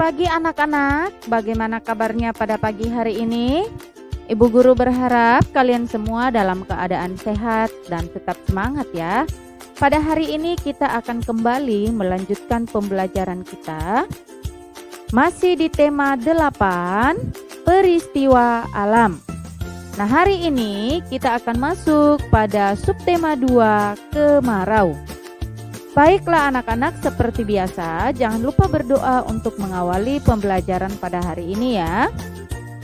pagi anak-anak, bagaimana kabarnya pada pagi hari ini? Ibu guru berharap kalian semua dalam keadaan sehat dan tetap semangat ya. Pada hari ini kita akan kembali melanjutkan pembelajaran kita. Masih di tema 8, peristiwa alam. Nah, hari ini kita akan masuk pada subtema 2, kemarau. Baiklah anak-anak, seperti biasa, jangan lupa berdoa untuk mengawali pembelajaran pada hari ini ya.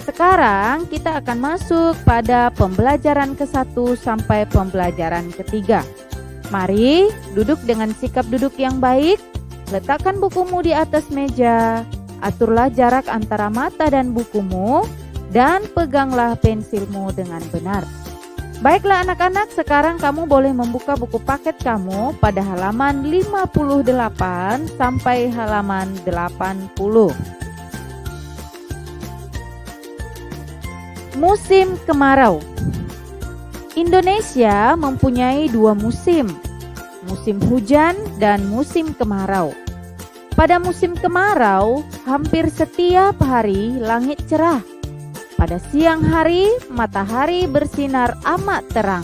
Sekarang kita akan masuk pada pembelajaran ke-1 sampai pembelajaran ke-3. Mari duduk dengan sikap duduk yang baik, letakkan bukumu di atas meja, aturlah jarak antara mata dan bukumu, dan peganglah pensilmu dengan benar. Baiklah anak-anak, sekarang kamu boleh membuka buku paket kamu pada halaman 58 sampai halaman 80. Musim kemarau. Indonesia mempunyai 2 musim, musim hujan dan musim kemarau. Pada musim kemarau, hampir setiap hari langit cerah. Pada siang hari, matahari bersinar amat terang.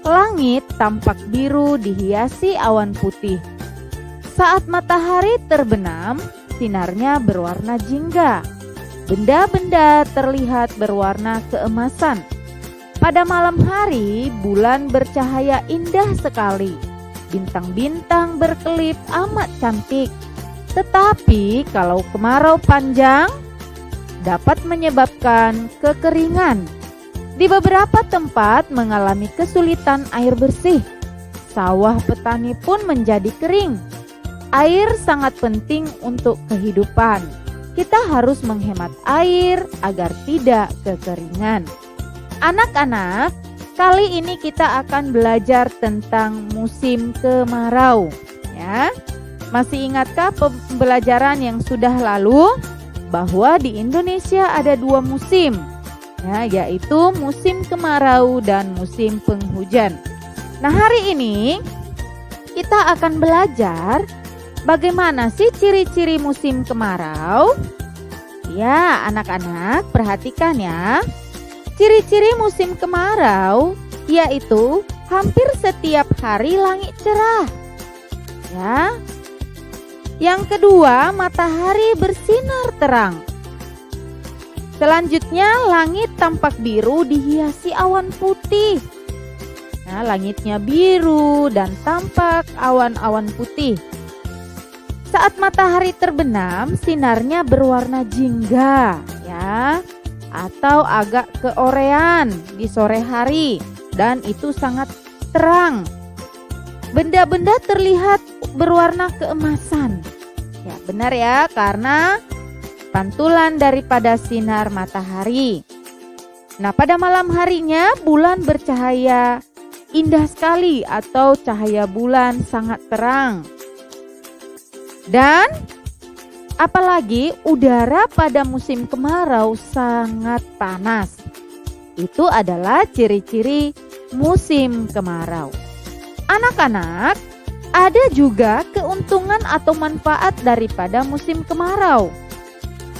Langit tampak biru dihiasi awan putih. Saat matahari terbenam, sinarnya berwarna jingga. Benda-benda terlihat berwarna keemasan. Pada malam hari, bulan bercahaya indah sekali. Bintang-bintang berkelip amat cantik. Tetapi kalau kemarau panjang, dapat menyebabkan kekeringan. Di beberapa tempat mengalami kesulitan air bersih. Sawah petani pun menjadi kering. Air sangat penting untuk kehidupan. Kita harus menghemat air agar tidak kekeringan. Anak-anak, kali ini kita akan belajar tentang musim kemarau. Ya, masih ingatkah pembelajaran yang sudah lalu? Bahwa di Indonesia ada 2 musim, ya, yaitu musim kemarau dan musim penghujan. Nah, hari ini kita akan belajar bagaimana sih ciri-ciri musim kemarau. Ya, anak-anak perhatikan ya. Ciri-ciri musim kemarau yaitu hampir setiap hari langit cerah. Ya. Yang kedua, matahari bersinar terang. Selanjutnya, langit tampak biru dihiasi awan putih. Nah, langitnya biru dan tampak awan-awan putih. Saat matahari terbenam, sinarnya berwarna jingga, ya, atau agak keorean di sore hari, dan itu sangat terang. Benda-benda terlihat berwarna keemasan. Ya, benar ya, karena pantulan daripada sinar matahari. Nah, pada malam harinya bulan bercahaya indah sekali atau cahaya bulan sangat terang. Dan apalagi udara pada musim kemarau sangat panas. Itu adalah ciri-ciri musim kemarau. Anak-anak, ada juga keuntungan atau manfaat daripada musim kemarau.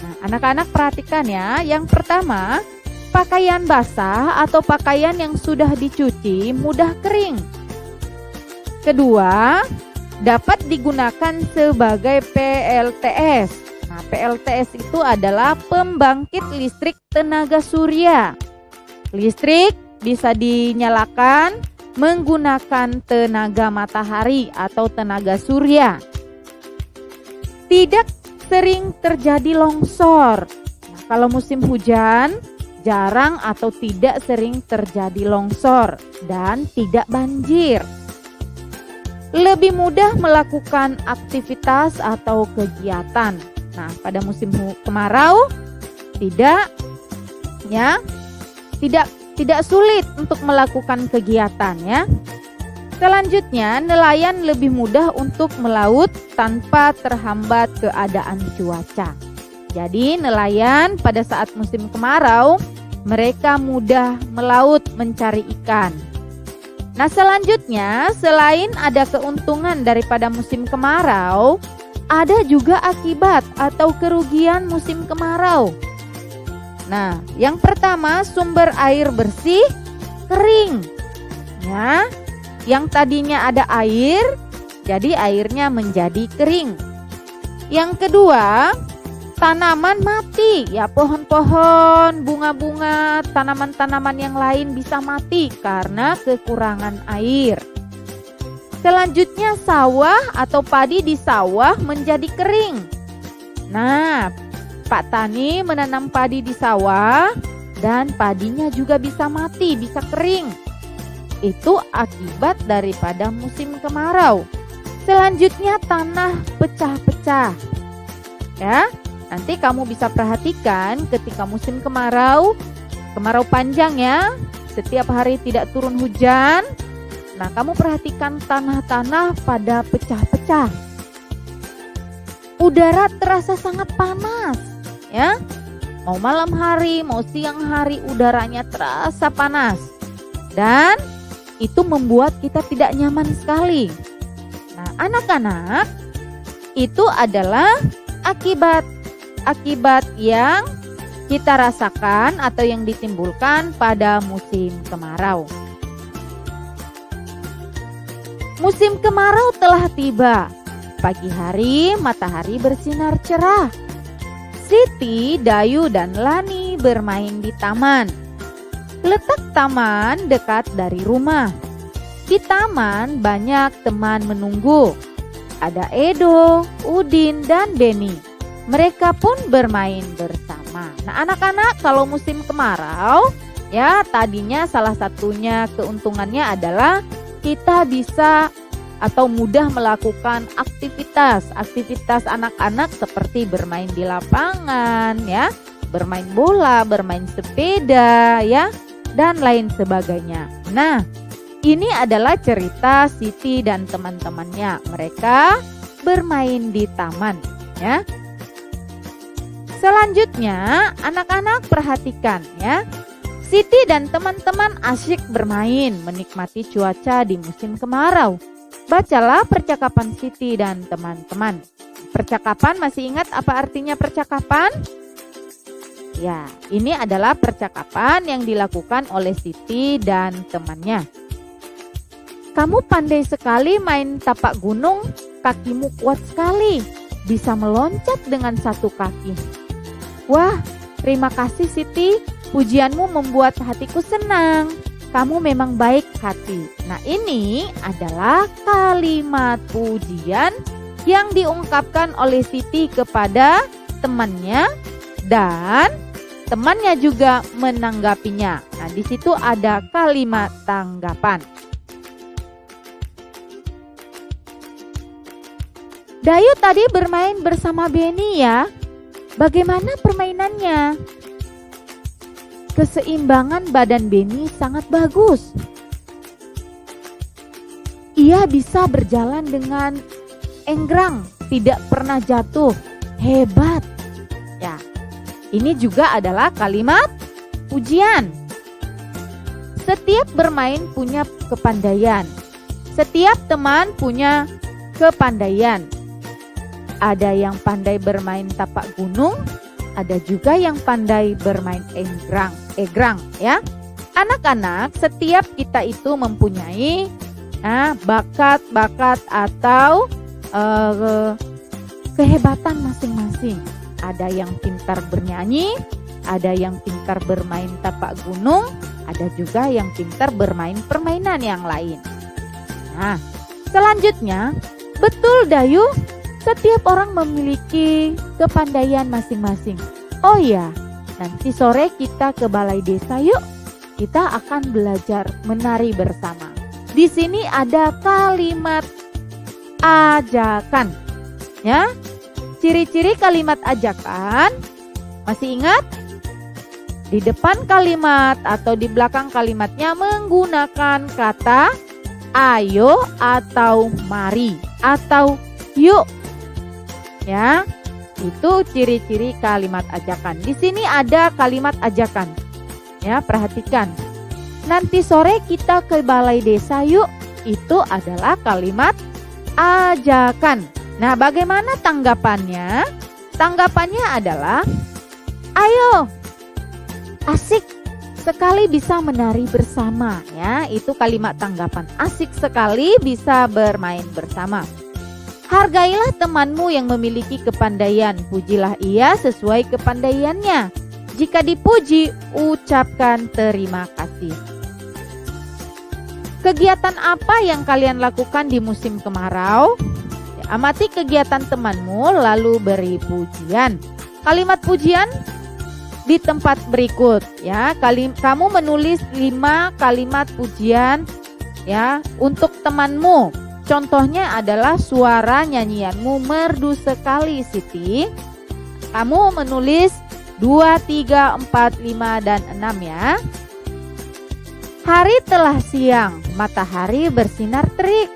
Nah, anak-anak perhatikan ya. Yang pertama, pakaian basah atau pakaian yang sudah dicuci mudah kering. Kedua, dapat digunakan sebagai PLTS. Nah, PLTS itu adalah pembangkit listrik tenaga surya. Listrik bisa dinyalakan menggunakan tenaga matahari atau tenaga surya. Tidak sering terjadi longsor. Nah, kalau musim hujan, jarang atau tidak sering terjadi longsor dan tidak banjir. Lebih mudah melakukan aktivitas atau kegiatan. Nah, pada musim kemarau tidak sulit untuk melakukan kegiatan ya. Selanjutnya, nelayan lebih mudah untuk melaut tanpa terhambat keadaan cuaca. Jadi, nelayan pada saat musim kemarau, mereka mudah melaut mencari ikan. Nah, selanjutnya, selain ada keuntungan daripada musim kemarau, ada juga akibat atau kerugian musim kemarau. Nah, yang pertama, sumber air bersih kering. Ya, yang tadinya ada air, jadi airnya menjadi kering. Yang kedua, tanaman mati. Ya, pohon-pohon, bunga-bunga, tanaman-tanaman yang lain bisa mati karena kekurangan air. Selanjutnya, sawah atau padi di sawah menjadi kering. Nah, Pak Tani menanam padi di sawah dan padinya juga bisa mati, bisa kering. Itu akibat daripada musim kemarau. Selanjutnya, tanah pecah-pecah. Ya, nanti kamu bisa perhatikan ketika musim kemarau panjang ya, setiap hari tidak turun hujan. Nah, kamu perhatikan tanah-tanah pada pecah-pecah. Udara terasa sangat panas. Ya, mau malam hari, mau siang hari, udaranya terasa panas, dan itu membuat kita tidak nyaman sekali. Nah, anak-anak, itu adalah akibat yang kita rasakan atau yang ditimbulkan pada musim kemarau. Musim kemarau telah tiba. Pagi hari matahari bersinar cerah. Siti, Dayu, dan Lani bermain di taman. Letak taman dekat dari rumah. Di taman banyak teman menunggu. Ada Edo, Udin, dan Beni. Mereka pun bermain bersama. Nah, anak-anak, kalau musim kemarau, ya tadinya salah satunya keuntungannya adalah kita bisa atau mudah melakukan aktivitas anak-anak seperti bermain di lapangan ya, bermain bola, bermain sepeda ya, dan lain sebagainya. Nah, ini adalah cerita Siti dan teman-temannya. Mereka bermain di taman ya. Selanjutnya, anak-anak perhatikan ya. Siti dan teman-teman asyik bermain, menikmati cuaca di musim kemarau. Bacalah percakapan Siti dan teman-teman. Percakapan, masih ingat apa artinya percakapan? Ya, ini adalah percakapan yang dilakukan oleh Siti dan temannya. Kamu pandai sekali main tapak gunung, kakimu kuat sekali, bisa meloncat dengan satu kaki. Wah, terima kasih Siti, pujianmu membuat hatiku senang. Kamu memang baik hati. Nah, ini adalah kalimat pujian yang diungkapkan oleh Siti kepada temannya, dan temannya juga menanggapinya. Nah, di situ ada kalimat tanggapan. Dayu tadi bermain bersama Beni ya. Bagaimana permainannya? Keseimbangan badan Beni sangat bagus. Ia bisa berjalan dengan enggrang, tidak pernah jatuh. Hebat. Ya, ini juga adalah kalimat pujian. Setiap bermain punya kepandaian. Setiap teman punya kepandaian. Ada yang pandai bermain tapak gunung, ada juga yang pandai bermain egrang ya. Anak-anak, setiap kita itu mempunyai bakat atau kehebatan masing-masing. Ada yang pintar bernyanyi, ada yang pintar bermain tapak gunung, ada juga yang pintar bermain permainan yang lain. Nah, selanjutnya, betul Dayu, setiap orang memiliki kepandaian masing-masing. Oh ya, nanti sore kita ke balai desa yuk. Kita akan belajar menari bersama. Di sini ada kalimat ajakan. Ya, ciri-ciri kalimat ajakan. Masih ingat? Di depan kalimat atau di belakang kalimatnya menggunakan kata ayo atau mari atau yuk. Ya, itu ciri-ciri kalimat ajakan. Di sini ada kalimat ajakan. Ya, perhatikan. Nanti sore kita ke balai desa yuk. Itu adalah kalimat ajakan. Nah, bagaimana tanggapannya? Tanggapannya adalah, ayo, asik sekali bisa menari bersama, ya. Itu kalimat tanggapan. Asik sekali bisa bermain bersama. Hargailah temanmu yang memiliki kepandaian, pujilah ia sesuai kepandaiannya. Jika dipuji, ucapkan terima kasih. Kegiatan apa yang kalian lakukan di musim kemarau? Ya, amati kegiatan temanmu lalu beri pujian. Kalimat pujian di tempat berikut, ya. Kamu menulis 5 kalimat pujian, ya, untuk temanmu. Contohnya adalah suara nyanyianmu merdu sekali, Siti. Kamu menulis 2, 3, 4, 5, dan 6, ya. Hari telah siang, matahari bersinar terik.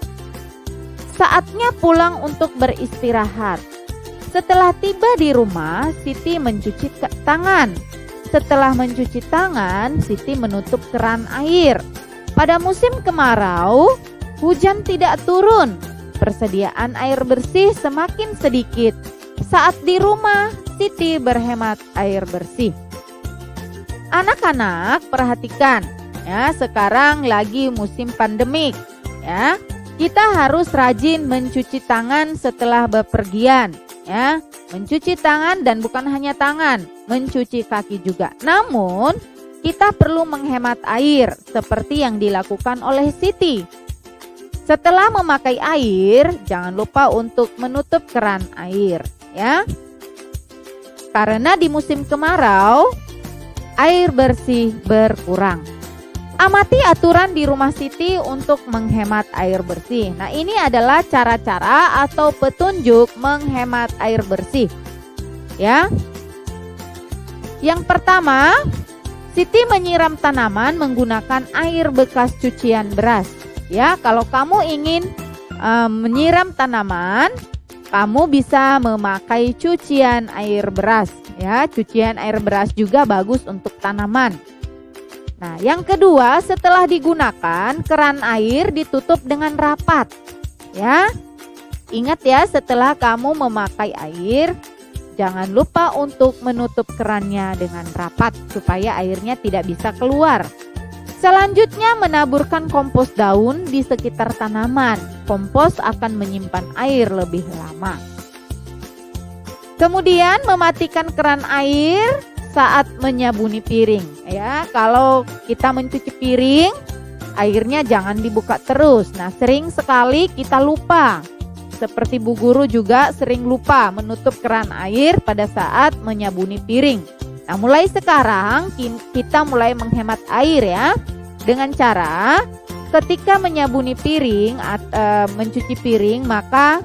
Saatnya pulang untuk beristirahat. Setelah tiba di rumah, Siti mencuci tangan. Setelah mencuci tangan, Siti menutup keran air. Pada musim kemarau, hujan tidak turun. Persediaan air bersih semakin sedikit. Saat di rumah, Siti berhemat air bersih. Anak-anak, perhatikan, ya, sekarang lagi musim pandemik, ya. Kita harus rajin mencuci tangan setelah bepergian, ya. Mencuci tangan dan bukan hanya tangan, mencuci kaki juga. Namun, kita perlu menghemat air seperti yang dilakukan oleh Siti. Setelah memakai air, jangan lupa untuk menutup keran air, ya. Karena di musim kemarau, air bersih berkurang. Amati aturan di rumah Siti untuk menghemat air bersih. Nah, ini adalah cara-cara atau petunjuk menghemat air bersih, ya. Yang pertama, Siti menyiram tanaman menggunakan air bekas cucian beras. Ya, kalau kamu ingin menyiram tanaman, kamu bisa memakai cucian air beras, ya. Cucian air beras juga bagus untuk tanaman. Nah, yang kedua, setelah digunakan, keran air ditutup dengan rapat, ya. Ingat ya, setelah kamu memakai air, jangan lupa untuk menutup kerannya dengan rapat supaya airnya tidak bisa keluar. Selanjutnya, menaburkan kompos daun di sekitar tanaman. Kompos akan menyimpan air lebih lama. Kemudian, mematikan keran air saat menyabuni piring, ya. Kalau kita mencuci piring, airnya jangan dibuka terus. Nah, sering sekali kita lupa. Seperti Bu Guru juga sering lupa menutup keran air pada saat menyabuni piring. Nah, mulai sekarang kita mulai menghemat air, ya. Dengan cara ketika menyabuni piring atau mencuci piring, maka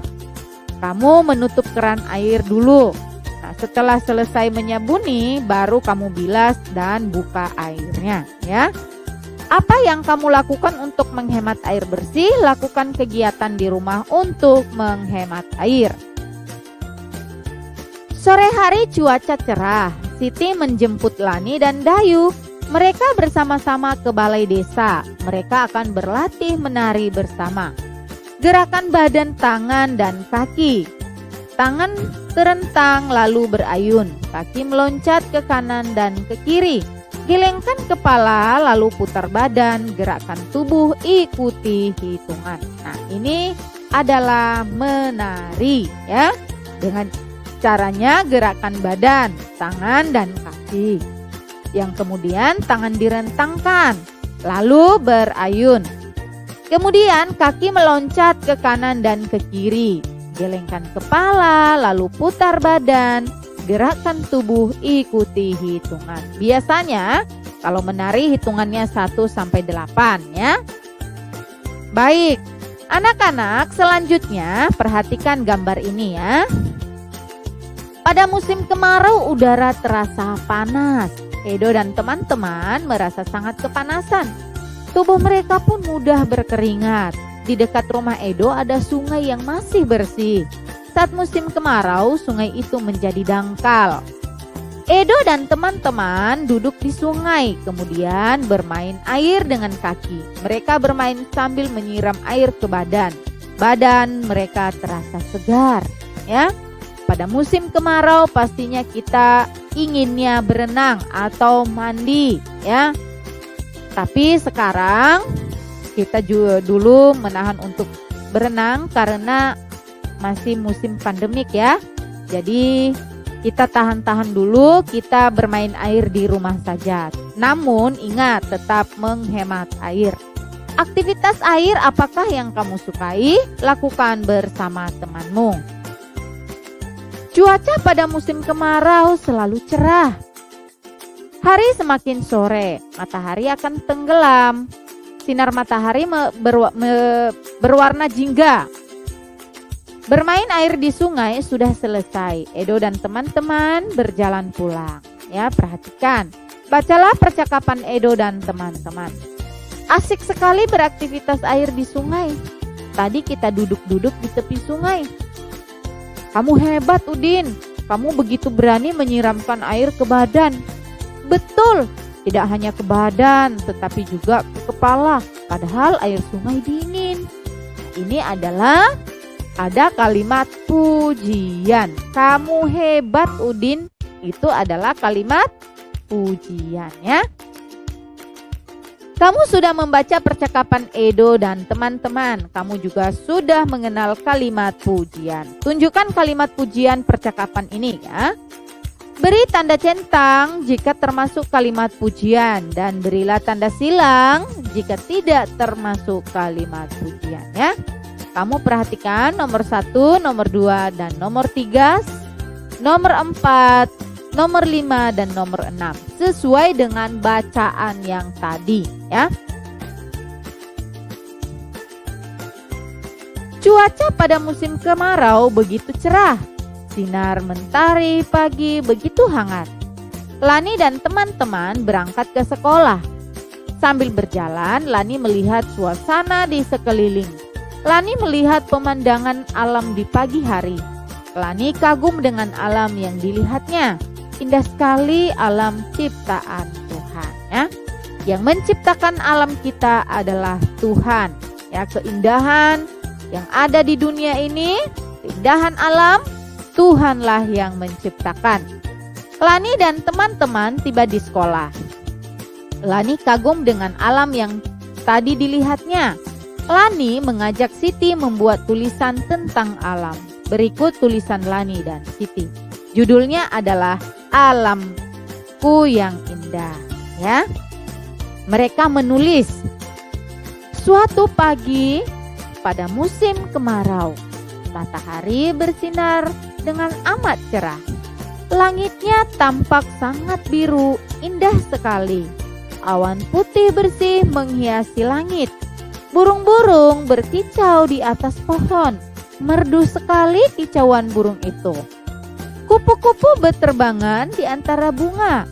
kamu menutup keran air dulu. Nah, setelah selesai menyabuni, baru kamu bilas dan buka airnya, ya. Apa yang kamu lakukan untuk menghemat air bersih? Lakukan kegiatan di rumah untuk menghemat air. Sore hari cuaca cerah. Siti menjemput Lani dan Dayu. Mereka bersama-sama ke balai desa. Mereka akan berlatih menari bersama. Gerakan badan, tangan, dan kaki. Tangan terentang lalu berayun. Kaki meloncat ke kanan dan ke kiri. Gelengkan kepala lalu putar badan. Gerakan tubuh ikuti hitungan. Nah, ini adalah menari, ya. Dengan caranya gerakan badan, tangan, dan kaki. Yang kemudian tangan direntangkan, lalu berayun. Kemudian kaki meloncat ke kanan dan ke kiri. Gelengkan kepala, lalu putar badan. Gerakan tubuh ikuti hitungan. Biasanya kalau menari hitungannya 1 sampai 8, ya. Baik, anak-anak, selanjutnya perhatikan gambar ini, ya. Pada musim kemarau udara terasa panas. Edo dan teman-teman merasa sangat kepanasan. Tubuh mereka pun mudah berkeringat. Di dekat rumah Edo ada sungai yang masih bersih. Saat musim kemarau, sungai itu menjadi dangkal. Edo dan teman-teman duduk di sungai, kemudian bermain air dengan kaki. Mereka bermain sambil menyiram air ke badan. badan mereka terasa segar, ya. Pada musim kemarau pastinya kita inginnya berenang atau mandi, ya. Tapi sekarang kita juga dulu menahan untuk berenang karena masih musim pandemik, ya. Jadi kita tahan-tahan dulu, kita bermain air di rumah saja. Namun ingat, tetap menghemat air. Aktivitas air apakah yang kamu sukai? Lakukan bersama temanmu. Cuaca pada musim kemarau selalu cerah. Hari semakin sore, matahari akan tenggelam. Sinar matahari berwarna jingga. Bermain air di sungai sudah selesai. Edo dan teman-teman berjalan pulang. Ya, perhatikan. Bacalah percakapan Edo dan teman-teman. Asik sekali beraktivitas air di sungai. Tadi kita duduk-duduk di tepi sungai. Kamu hebat, Udin. Kamu begitu berani menyiramkan air ke badan. Betul, tidak hanya ke badan, tetapi juga ke kepala. Padahal air sungai dingin. Ini adalah ada kalimat pujian. Kamu hebat, Udin. Itu adalah kalimat pujian, ya. Kamu sudah membaca percakapan Edo dan teman-teman. Kamu juga sudah mengenal kalimat pujian. Tunjukkan kalimat pujian percakapan ini, ya. Beri tanda centang jika termasuk kalimat pujian dan berilah tanda silang jika tidak termasuk kalimat pujian, ya. Kamu perhatikan nomor 1, nomor 2, dan nomor 3, nomor 4, nomor 5, dan nomor 6. Sesuai dengan bacaan yang tadi, ya. Cuaca pada musim kemarau begitu cerah. Sinar mentari pagi begitu hangat. Lani dan teman-teman berangkat ke sekolah. Sambil berjalan, Lani melihat suasana di sekeliling. Lani melihat pemandangan alam di pagi hari. Lani kagum dengan alam yang dilihatnya. Indah sekali alam ciptaan Tuhan, ya. Yang menciptakan alam kita adalah Tuhan, ya. Keindahan yang ada di dunia ini, keindahan alam, Tuhanlah yang menciptakan. Lani dan teman-teman tiba di sekolah. Lani kagum dengan alam yang tadi dilihatnya. Lani mengajak Siti membuat tulisan tentang alam. Berikut tulisan Lani dan Siti. Judulnya adalah Alamku yang Indah, ya. Mereka menulis, suatu pagi pada musim kemarau, matahari bersinar dengan amat cerah. Langitnya tampak sangat biru, indah sekali. Awan putih bersih menghiasi langit. Burung-burung berkicau di atas pohon. Merdu sekali kicauan burung itu. Kupu-kupu berterbangan di antara bunga.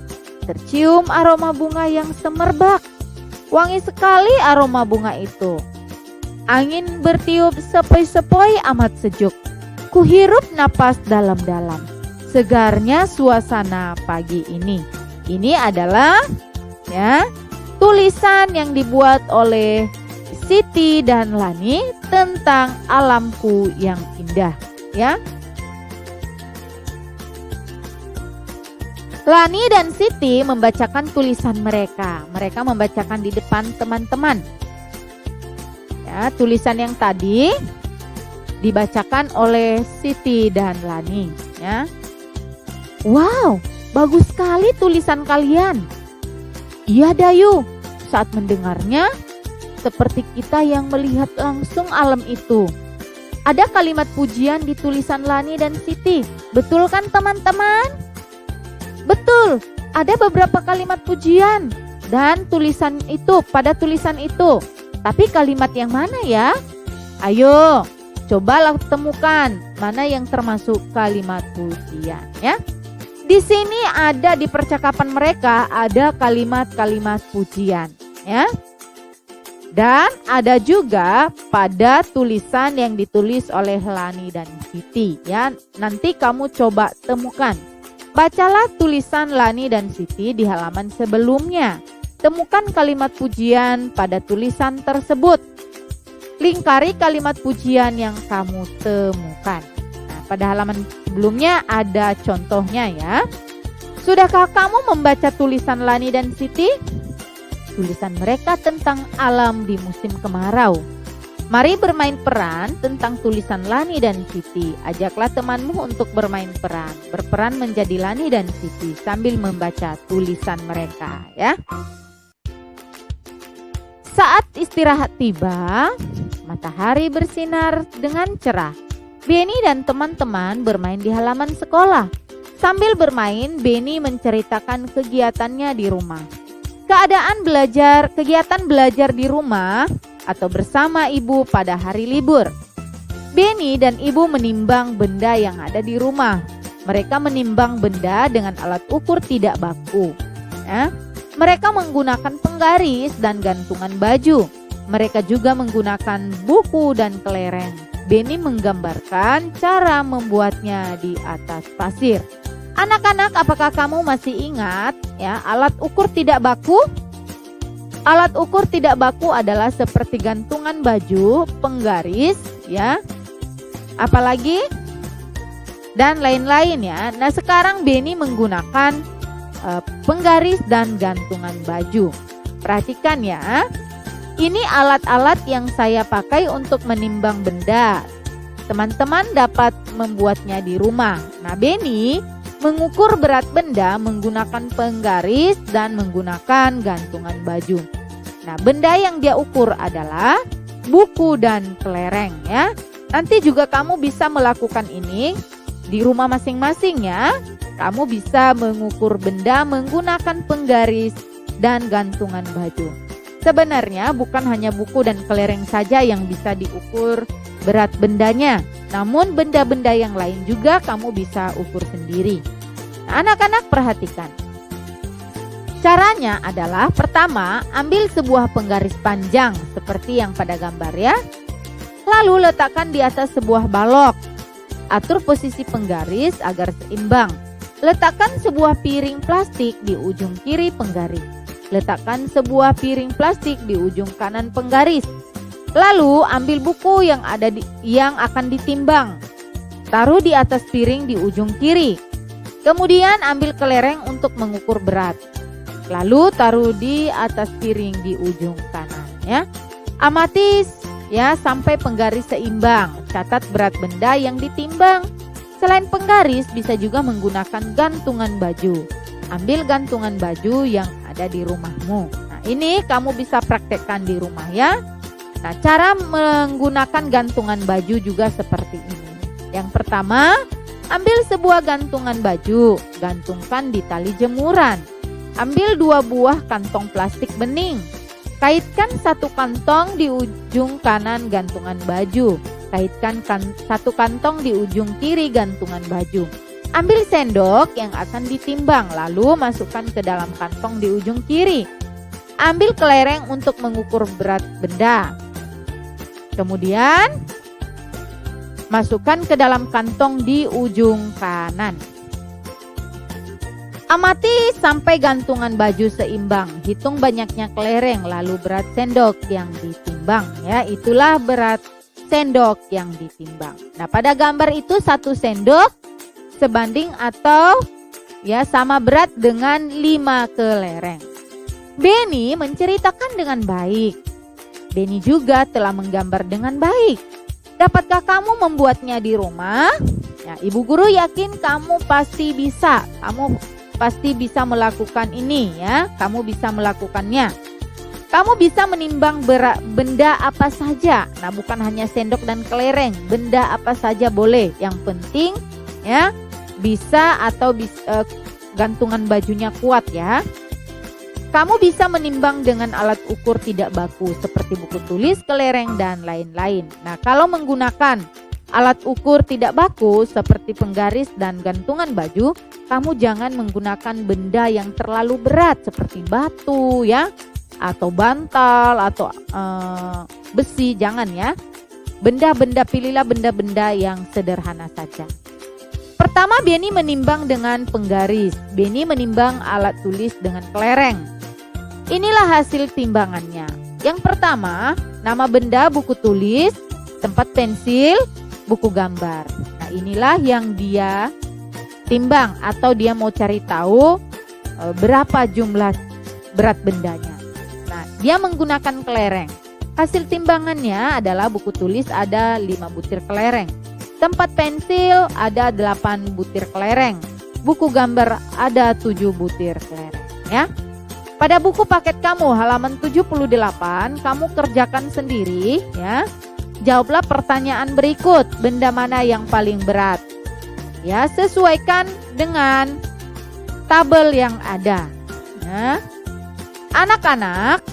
Tercium aroma bunga yang semerbak. Wangi sekali aroma bunga itu. Angin bertiup sepoi-sepoi amat sejuk. Kuhirup napas dalam-dalam. Segarnya suasana pagi ini. Ini adalah, ya, tulisan yang dibuat oleh Siti dan Lani tentang alamku yang indah, ya. Lani dan Siti membacakan tulisan mereka. Mereka membacakan di depan teman-teman. Ya, tulisan yang tadi dibacakan oleh Siti dan Lani, ya. Wow, bagus sekali tulisan kalian. Iya, Dayu. Saat mendengarnya, seperti kita yang melihat langsung alam itu. Ada kalimat pujian di tulisan Lani dan Siti. Betul kan, teman-teman? Betul, ada beberapa kalimat pujian dan tulisan itu, pada tulisan itu. Tapi kalimat yang mana ya? Ayo, cobalah temukan mana yang termasuk kalimat pujian, ya. Di sini ada di percakapan mereka ada kalimat-kalimat pujian, ya. Dan ada juga pada tulisan yang ditulis oleh Lani dan Siti, ya. Nanti kamu coba temukan. Bacalah tulisan Lani dan Siti di halaman sebelumnya. Temukan kalimat pujian pada tulisan tersebut. Lingkari kalimat pujian yang kamu temukan. Nah, pada halaman sebelumnya ada contohnya ya. Sudahkah kamu membaca tulisan Lani dan Siti? Tulisan mereka tentang alam di musim kemarau. Mari bermain peran tentang tulisan Lani dan Siti. Ajaklah temanmu untuk bermain peran. Berperan menjadi Lani dan Siti sambil membaca tulisan mereka ya. Saat istirahat tiba, matahari bersinar dengan cerah. Benny dan teman-teman bermain di halaman sekolah. Sambil bermain, Benny menceritakan kegiatannya di rumah. Kegiatan belajar di rumah atau bersama ibu pada hari libur. Benny dan ibu menimbang benda yang ada di rumah. Mereka menimbang benda dengan alat ukur tidak baku. Ya. Mereka menggunakan penggaris dan gantungan baju. Mereka juga menggunakan buku dan kelereng. Benny menggambarkan cara membuatnya di atas pasir. Anak-anak, apakah kamu masih ingat ya alat ukur tidak baku? Alat ukur tidak baku adalah seperti gantungan baju, penggaris, ya, apalagi dan lain-lain ya. Nah, sekarang Benny menggunakan penggaris dan gantungan baju. Perhatikan ya. Ini alat-alat yang saya pakai untuk menimbang benda. Teman-teman dapat membuatnya di rumah. Nah, Benny mengukur berat benda menggunakan penggaris dan menggunakan gantungan baju. Nah, benda yang dia ukur adalah buku dan kelereng ya. Nanti juga kamu bisa melakukan ini di rumah masing-masing ya. Kamu bisa mengukur benda menggunakan penggaris dan gantungan baju. Sebenarnya bukan hanya buku dan kelereng saja yang bisa diukur berat bendanya, namun benda-benda yang lain juga kamu bisa ukur sendiri. Nah, anak-anak perhatikan. Caranya adalah pertama, ambil sebuah penggaris panjang seperti yang pada gambar ya. Lalu letakkan di atas sebuah balok. Atur posisi penggaris agar seimbang. Letakkan sebuah piring plastik di ujung kiri penggaris. Letakkan sebuah piring plastik di ujung kanan penggaris. Lalu ambil buku yang akan ditimbang. Taruh di atas piring di ujung kiri. Kemudian ambil kelereng untuk mengukur berat. Lalu taruh di atas piring di ujung kanan ya. Amati ya sampai penggaris seimbang. Catat berat benda yang ditimbang. Selain penggaris, bisa juga menggunakan gantungan baju. Ambil gantungan baju yang ada di rumahmu. Nah, ini kamu bisa praktekkan di rumah ya. Nah, cara menggunakan gantungan baju juga seperti ini. Yang pertama, ambil sebuah gantungan baju, gantungkan di tali jemuran. Ambil 2 buah kantong plastik bening. Kaitkan satu kantong di ujung kanan gantungan baju. Kaitkan satu kantong di ujung kiri gantungan baju. Ambil sendok yang akan ditimbang, lalu masukkan ke dalam kantong di ujung kiri. Ambil kelereng untuk mengukur berat benda. Kemudian masukkan ke dalam kantong di ujung kanan. Amati sampai gantungan baju seimbang. Hitung banyaknya kelereng, lalu berat sendok yang ditimbang ya. Itulah berat sendok yang ditimbang. Nah, pada gambar itu 1 sendok sebanding atau ya sama berat dengan 5 kelereng. Benny menceritakan dengan baik. Benny juga telah menggambar dengan baik. Dapatkah kamu membuatnya di rumah? Ya, Ibu Guru yakin kamu pasti bisa. Kamu pasti bisa melakukan ini ya. Kamu bisa melakukannya. Kamu bisa menimbang berat benda apa saja. Nah, bukan hanya sendok dan kelereng, benda apa saja boleh. Yang penting ya bisa atau gantungan bajunya kuat ya. Kamu bisa menimbang dengan alat ukur tidak baku seperti buku tulis, kelereng dan lain-lain. Nah, kalau menggunakan alat ukur tidak baku seperti penggaris dan gantungan baju, kamu jangan menggunakan benda yang terlalu berat seperti batu ya, atau bantal atau besi, jangan ya. Pilihlah benda-benda yang sederhana saja. Pertama, Benny menimbang dengan penggaris. Benny menimbang alat tulis dengan kelereng. Inilah hasil timbangannya. Yang pertama, nama benda, buku tulis, tempat pensil, buku gambar. Nah, inilah yang dia timbang atau dia mau cari tahu berapa jumlah berat bendanya. Nah, dia menggunakan kelereng. Hasil timbangannya adalah buku tulis ada 5 butir kelereng. Tempat pensil ada 8 butir kelereng. Buku gambar ada 7 butir kelereng, ya. Pada buku paket kamu halaman 78, kamu kerjakan sendiri, ya. Jawablah pertanyaan berikut. Benda mana yang paling berat? Ya, sesuaikan dengan tabel yang ada. Nah, anak-anak,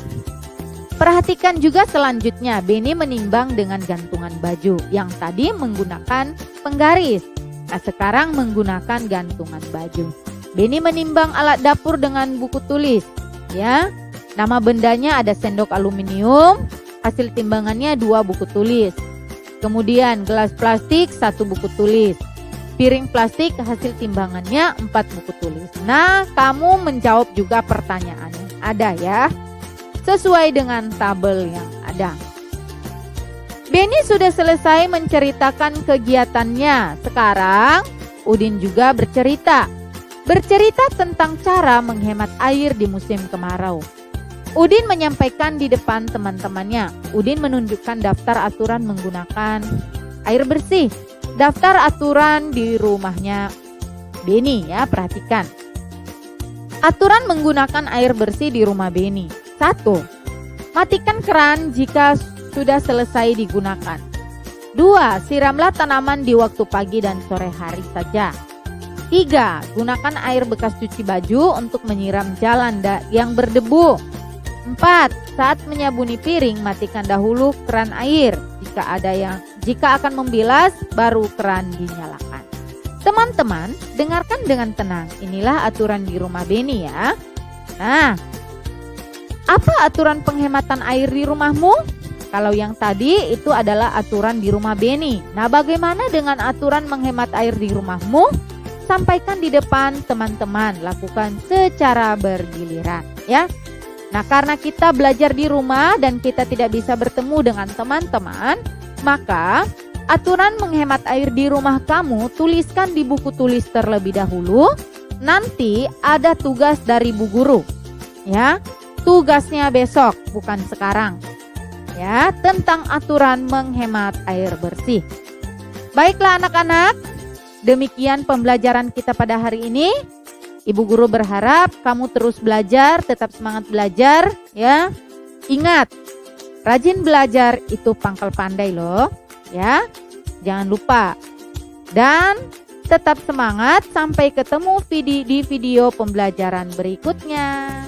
perhatikan juga selanjutnya. Beni menimbang dengan gantungan baju. Yang tadi menggunakan penggaris. Nah, sekarang menggunakan gantungan baju. Beni menimbang alat dapur dengan buku tulis. Ya, nama bendanya ada sendok aluminium. Hasil timbangannya 2 buku tulis. Kemudian gelas plastik 1 buku tulis. Piring plastik hasil timbangannya 4 buku tulis. Nah, kamu menjawab juga pertanyaan yang ada ya, sesuai dengan tabel yang ada. Beni sudah selesai menceritakan kegiatannya. Sekarang Udin juga bercerita tentang cara menghemat air di musim kemarau. Udin menyampaikan di depan teman-temannya. Udin menunjukkan daftar aturan menggunakan air bersih. Daftar aturan di rumahnya Beni ya, perhatikan. Aturan menggunakan air bersih di rumah Beni. 1. Matikan keran jika sudah selesai digunakan. 2. Siramlah tanaman di waktu pagi dan sore hari saja. 3. Gunakan air bekas cuci baju untuk menyiram jalan yang berdebu. 4. Saat menyabuni piring, matikan dahulu keran air. Jika akan membilas, baru keran dinyalakan. Teman-teman, dengarkan dengan tenang. Inilah aturan di rumah Beni ya. Nah, apa aturan penghematan air di rumahmu? Kalau yang tadi itu adalah aturan di rumah Beni. Nah, bagaimana dengan aturan menghemat air di rumahmu? Sampaikan di depan teman-teman, lakukan secara bergiliran ya. Nah, karena kita belajar di rumah dan kita tidak bisa bertemu dengan teman-teman, maka aturan menghemat air di rumah kamu tuliskan di buku tulis terlebih dahulu. Nanti ada tugas dari Bu Guru ya. Tugasnya besok, bukan sekarang. Ya, tentang aturan menghemat air bersih. Baiklah anak-anak, demikian pembelajaran kita pada hari ini. Ibu Guru berharap kamu terus belajar, tetap semangat belajar ya. Ingat, rajin belajar itu pangkal pandai loh ya. Jangan lupa. Dan tetap semangat, sampai ketemu di video pembelajaran berikutnya.